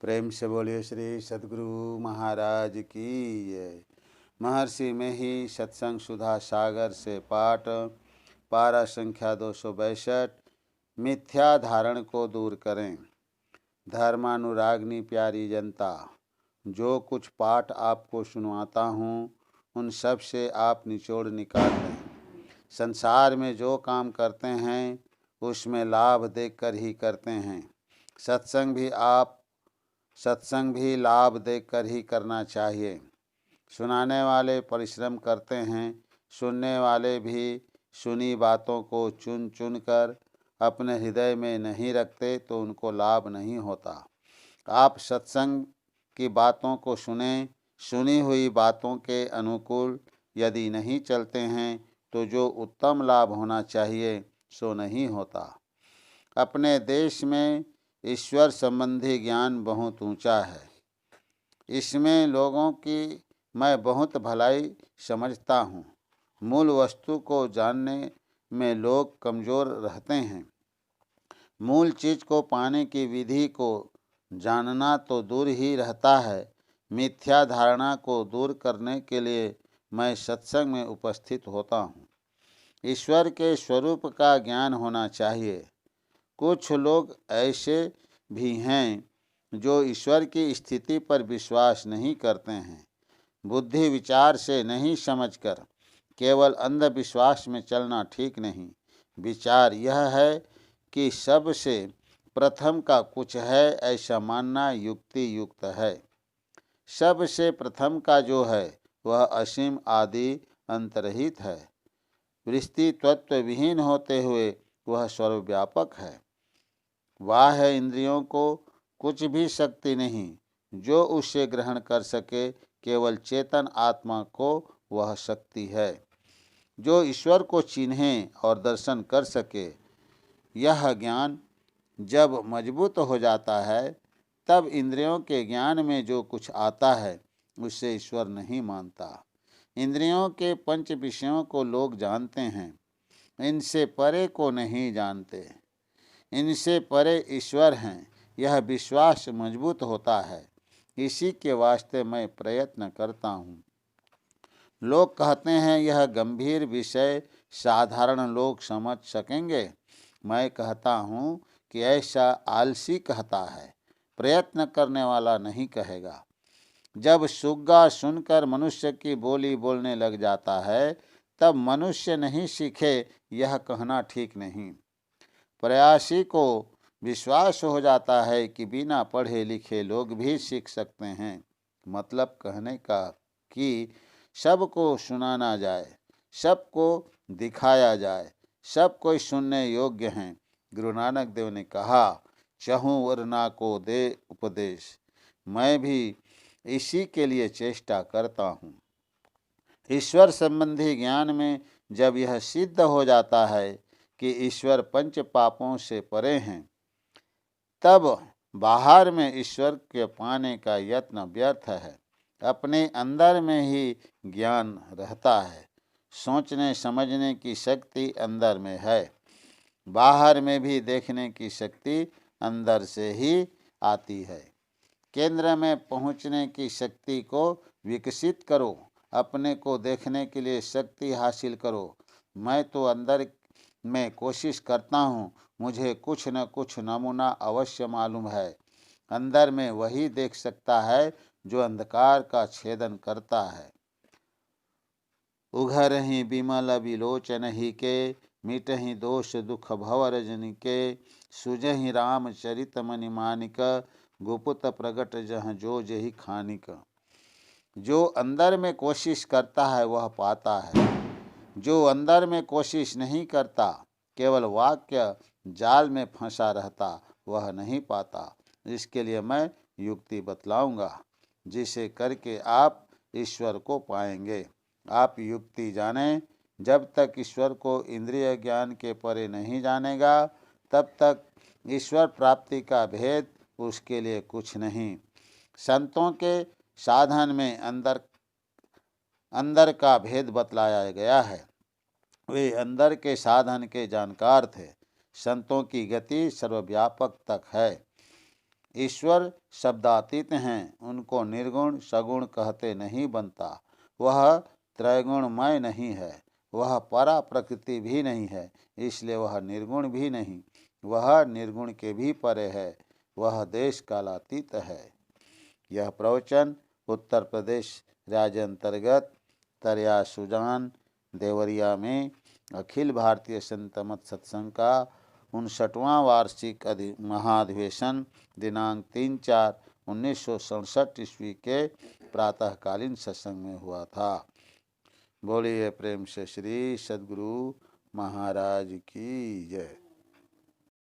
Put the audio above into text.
प्रेम से बोलिए श्री सद्गुरु महाराज की जय। महर्षि में ही सत्संग सुधा सागर से पाठ। पारा संख्या 262। मिथ्या धारण को दूर करें। धर्मानुराग्नि प्यारी जनता, जो कुछ पाठ आपको सुनवाता हूँ उन सब से आप निचोड़ निकाल लें। संसार में जो काम करते हैं उसमें लाभ देखकर ही करते हैं। सत्संग भी लाभ देखकर ही करना चाहिए। सुनाने वाले परिश्रम करते हैं, सुनने वाले भी सुनी बातों को चुन चुन कर अपने हृदय में नहीं रखते तो उनको लाभ नहीं होता। आप सत्संग की बातों को सुने, सुनी हुई बातों के अनुकूल यदि नहीं चलते हैं तो जो उत्तम लाभ होना चाहिए सो नहीं होता। अपने देश में ईश्वर संबंधी ज्ञान बहुत ऊंचा है। इसमें लोगों की मैं बहुत भलाई समझता हूँ। मूल वस्तु को जानने में लोग कमज़ोर रहते हैं। मूल चीज़ को पाने की विधि को जानना तो दूर ही रहता है। मिथ्या धारणा को दूर करने के लिए मैं सत्संग में उपस्थित होता हूँ। ईश्वर के स्वरूप का ज्ञान होना चाहिए। कुछ लोग ऐसे भी हैं जो ईश्वर की स्थिति पर विश्वास नहीं करते हैं। बुद्धि विचार से नहीं समझकर केवल अंधविश्वास में चलना ठीक नहीं। विचार यह है कि सबसे प्रथम का कुछ है ऐसा मानना युक्ति युक्त है। सबसे प्रथम का जो है वह असीम आदि अंतरहित है। वृत्ति तत्व विहीन होते हुए वह सर्वव्यापक है। बाह्य इंद्रियों को कुछ भी शक्ति नहीं जो उसे ग्रहण कर सके। केवल चेतन आत्मा को वह शक्ति है जो ईश्वर को चिन्हे और दर्शन कर सके। यह ज्ञान जब मजबूत हो जाता है तब इंद्रियों के ज्ञान में जो कुछ आता है उसे ईश्वर नहीं मानता। इंद्रियों के पंच विषयों को लोग जानते हैं, इनसे परे को नहीं जानते। इनसे परे ईश्वर हैं, यह विश्वास मजबूत होता है। इसी के वास्ते मैं प्रयत्न करता हूँ। लोग कहते हैं यह गंभीर विषय साधारण लोग समझ सकेंगे। मैं कहता हूँ कि ऐसा आलसी कहता है, प्रयत्न करने वाला नहीं कहेगा। जब सुग्गा सुनकर मनुष्य की बोली बोलने लग जाता है तब मनुष्य नहीं सीखे यह कहना ठीक नहीं। प्रयासी को विश्वास हो जाता है कि बिना पढ़े लिखे लोग भी सीख सकते हैं। मतलब कहने का कि सबको सुनाना जाए, सबको दिखाया जाए, सब कोई सुनने योग्य हैं। गुरु नानक देव ने कहा, चहूँ वरना को दे उपदेश। मैं भी इसी के लिए चेष्टा करता हूँ। ईश्वर संबंधी ज्ञान में जब यह सिद्ध हो जाता है कि ईश्वर पंच पापों से परे हैं तब बाहर में ईश्वर के पाने का यत्न व्यर्थ है। अपने अंदर में ही ज्ञान रहता है। सोचने समझने की शक्ति अंदर में है। बाहर में भी देखने की शक्ति अंदर से ही आती है। केंद्र में पहुंचने की शक्ति को विकसित करो। अपने को देखने के लिए शक्ति हासिल करो। मैं तो अंदर में कोशिश करता हूँ, मुझे कुछ न कुछ नमूना अवश्य मालूम है। अंदर में वही देख सकता है जो अंधकार का छेदन करता है। उघरहि बिमल विलोचन ही के, मिटहि दोष दुख भव रजनि के, सुजहि राम चरित मनि मानिक, गुप्त प्रगट जह जो जही खानिक। जो अंदर में कोशिश करता है वह पाता है। जो अंदर में कोशिश नहीं करता, केवल वाक्य जाल में फंसा रहता, वह नहीं पाता। इसके लिए मैं युक्ति बतलाऊंगा जिसे करके आप ईश्वर को पाएंगे। आप युक्ति जानें। जब तक ईश्वर को इंद्रिय ज्ञान के परे नहीं जानेगा तब तक ईश्वर प्राप्ति का भेद उसके लिए कुछ नहीं। संतों के साधन में अंदर का भेद बतलाया गया है। वे अंदर के साधन के जानकार थे। संतों की गति सर्वव्यापक तक है। ईश्वर शब्दातीत हैं, उनको निर्गुण सगुण कहते नहीं बनता। वह त्रैगुणमय नहीं है, वह परा प्रकृति भी नहीं है, इसलिए वह निर्गुण भी नहीं, वह निर्गुण के भी परे है, वह देश कालातीत है। यह प्रवचन उत्तर प्रदेश राज्य अंतर्गत तरिया सुजान देवरिया में अखिल भारतीय संत मत सत्संग का 59वां वार्षिक महाधिवेशन दिनांक 3/4/1967 ईस्वी के प्रातःकालीन सत्संग में हुआ था। बोलिए प्रेम से श्री सद्गुरु महाराज की जय।